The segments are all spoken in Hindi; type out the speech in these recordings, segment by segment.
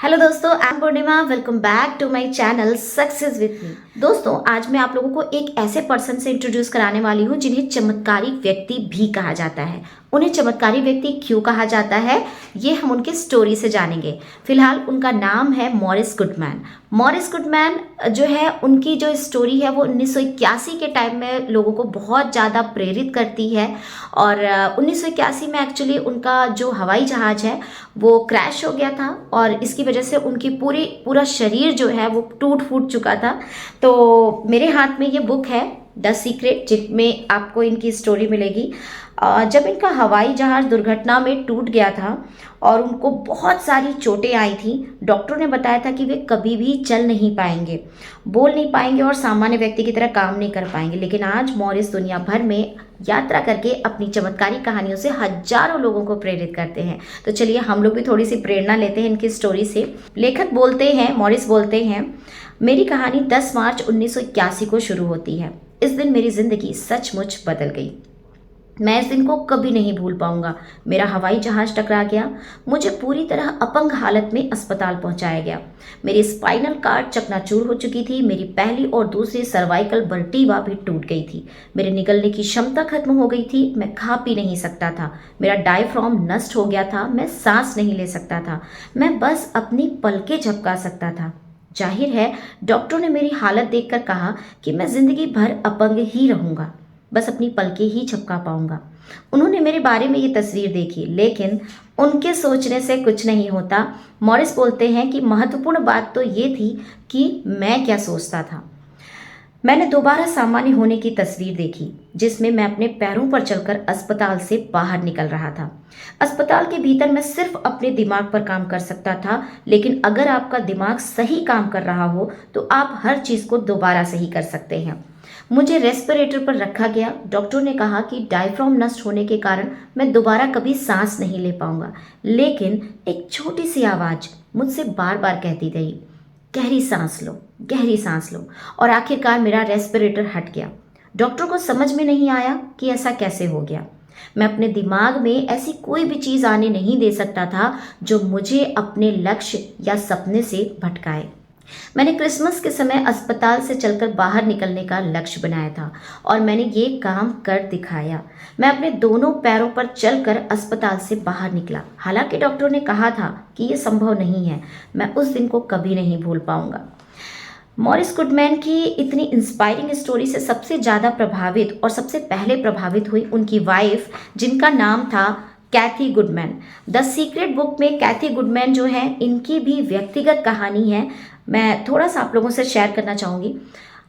हेलो दोस्तों, I am Purnima. Welcome back to my channel success with me. दोस्तों, आज मैं आप लोगों को एक ऐसे पर्सन से इंट्रोड्यूस कराने वाली हूँ जिन्हें चमत्कारी व्यक्ति भी कहा जाता है। उन्हें चमत्कारी व्यक्ति क्यों कहा जाता है, ये हम उनके स्टोरी से जानेंगे। फिलहाल उनका नाम है मॉरिस गुडमैन। मॉरिस गुडमैन जो है, उनकी जो स्टोरी है वो 1981 के टाइम में लोगों को बहुत ज़्यादा प्रेरित करती है। और 1981 में एक्चुअली उनका जो हवाई जहाज़ है वो क्रैश हो गया था और इसकी वजह से उनकी पूरा शरीर जो है वो टूट फूट चुका था। तो मेरे हाथ में ये बुक है द सीक्रेट, जिसमें आपको इनकी स्टोरी मिलेगी। जब इनका हवाई जहाज़ दुर्घटना में टूट गया था और उनको बहुत सारी चोटें आई थी, डॉक्टरों ने बताया था कि वे कभी भी चल नहीं पाएंगे, बोल नहीं पाएंगे और सामान्य व्यक्ति की तरह काम नहीं कर पाएंगे। लेकिन आज मॉरिस दुनिया भर में यात्रा करके अपनी चमत्कारी कहानियों से हजारों लोगों को प्रेरित करते हैं। तो चलिए हम लोग भी थोड़ी सी प्रेरणा लेते हैं इनकी स्टोरी से। लेखक बोलते हैं, मॉरिस बोलते हैं, मेरी कहानी 10 मार्च 1981 को शुरू होती है। इस दिन मेरी जिंदगी सचमुच बदल गई। मैं इस दिन को कभी नहीं भूल पाऊंगा। मेरा हवाई जहाज टकरा गया, मुझे पूरी तरह अपंग हालत में अस्पताल पहुंचाया गया। मेरी स्पाइनल कार्ड चकनाचूर हो चुकी थी, मेरी पहली और दूसरी सर्वाइकल वर्टीब्रा भी टूट गई थी, मेरे निगलने की क्षमता खत्म हो गई थी, मैं खा पी नहीं सकता था, मेरा डायफ्राम नष्ट हो गया था, मैं सांस नहीं ले सकता था, मैं बस अपनी पलकें झपका सकता था। जाहिर है डॉक्टरों ने मेरी हालत देखकर कहा कि मैं जिंदगी भर अपंग ही रहूंगा, बस अपनी पलकें ही झपका पाऊंगा। उन्होंने मेरे बारे में ये तस्वीर देखी, लेकिन उनके सोचने से कुछ नहीं होता। मॉरिस बोलते हैं कि महत्वपूर्ण बात तो ये थी कि मैं क्या सोचता था। मैंने दोबारा सामान्य होने की तस्वीर देखी, जिसमें मैं अपने पैरों पर चलकर अस्पताल से बाहर निकल रहा था। अस्पताल के भीतर मैं सिर्फ अपने दिमाग पर काम कर सकता था, लेकिन अगर आपका दिमाग सही काम कर रहा हो तो आप हर चीज़ को दोबारा सही कर सकते हैं। मुझे रेस्पिरेटर पर रखा गया। डॉक्टर ने कहा कि डायफ्राम नष्ट होने के कारण मैं दोबारा कभी सांस नहीं ले पाऊंगा, लेकिन एक छोटी सी आवाज़ मुझसे बार बार कहती रही, गहरी सांस लो, गहरी सांस लो। और आखिरकार मेरा रेस्पिरेटर हट गया। डॉक्टर को समझ में नहीं आया कि ऐसा कैसे हो गया। मैं अपने दिमाग में ऐसी कोई भी चीज़ आने नहीं दे सकता था जो मुझे अपने लक्ष्य या सपने से भटकाए। मैंने क्रिसमस के समय अस्पताल से चलकर बाहर निकलने का लक्ष्य बनाया था और मैंने ये काम कर दिखाया। मैं अपने दोनों पैरों पर चलकर अस्पताल से बाहर निकला। हालांकि डॉक्टर ने कहा था कि ये संभव नहीं है। मैं उस दिन को कभी नहीं भूल पाऊंगा। मॉरिस गुडमैन की इतनी इंस्पायरिंग स्टोरी से सबसे ज़्यादा प्रभावित और सबसे पहले प्रभावित हुई उनकी वाइफ, जिनका नाम था कैथी गुडमैन। द सीक्रेट बुक में कैथी गुडमैन जो है, इनकी भी व्यक्तिगत कहानी है, मैं थोड़ा सा आप लोगों से शेयर करना चाहूँगी।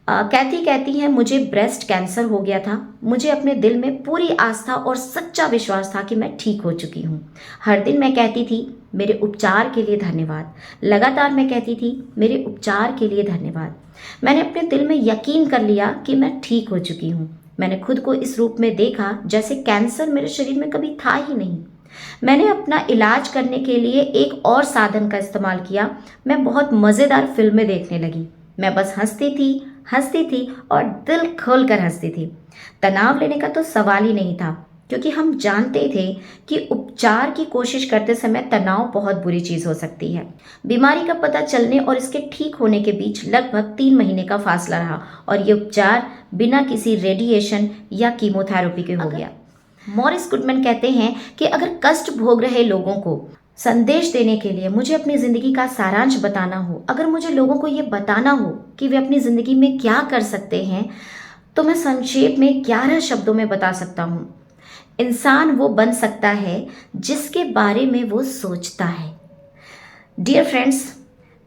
कैथी कहती हैं, मुझे ब्रेस्ट कैंसर हो गया था। मुझे अपने दिल में पूरी आस्था और सच्चा विश्वास था कि मैं ठीक हो चुकी हूँ। हर दिन मैं कहती थी, मेरे उपचार के लिए धन्यवाद। लगातार मैं कहती थी, मेरे उपचार के लिए धन्यवाद। मैंने अपने दिल में यकीन कर लिया कि मैं ठीक हो चुकी हूँ। मैंने खुद को इस रूप में देखा जैसे कैंसर मेरे शरीर में कभी था ही नहीं। मैंने अपना इलाज करने के लिए एक और साधन का इस्तेमाल किया। मैं बहुत मज़ेदार फिल्में देखने लगी। मैं बस हंसती थी और दिल खोल कर हंसती थी। तनाव लेने का तो सवाल ही नहीं था, क्योंकि हम जानते थे कि उपचार की कोशिश करते समय तनाव बहुत बुरी चीज़ हो सकती है। बीमारी का पता चलने और इसके ठीक होने के बीच लगभग 3 महीने का फासला रहा और ये उपचार बिना किसी रेडिएशन या कीमोथेरेपी के हो गया। मॉरिस गुडमैन कहते हैं कि अगर कष्ट भोग रहे लोगों को संदेश देने के लिए मुझे अपनी ज़िंदगी का सारांश बताना हो, अगर मुझे लोगों को ये बताना हो कि वे अपनी ज़िंदगी में क्या कर सकते हैं, तो मैं संक्षेप में 11 शब्दों में बता सकता हूँ। इंसान वो बन सकता है जिसके बारे में वो सोचता है। डियर फ्रेंड्स,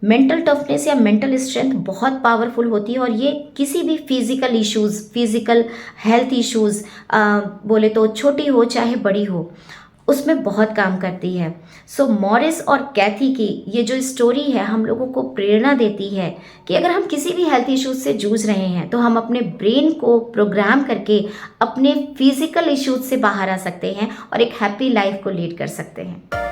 मेंटल टफनेस या मेंटल स्ट्रेंथ बहुत पावरफुल होती है और ये किसी भी फिजिकल हेल्थ इश्यूज़ बोले तो छोटी हो चाहे बड़ी हो, उसमें बहुत काम करती है। सो मॉरिस और कैथी की ये जो स्टोरी है हम लोगों को प्रेरणा देती है कि अगर हम किसी भी हेल्थ इश्यूज से जूझ रहे हैं तो हम अपने ब्रेन को प्रोग्राम करके अपने फिजिकल इश्यूज से बाहर आ सकते हैं और एक हैप्पी लाइफ को लीड कर सकते हैं।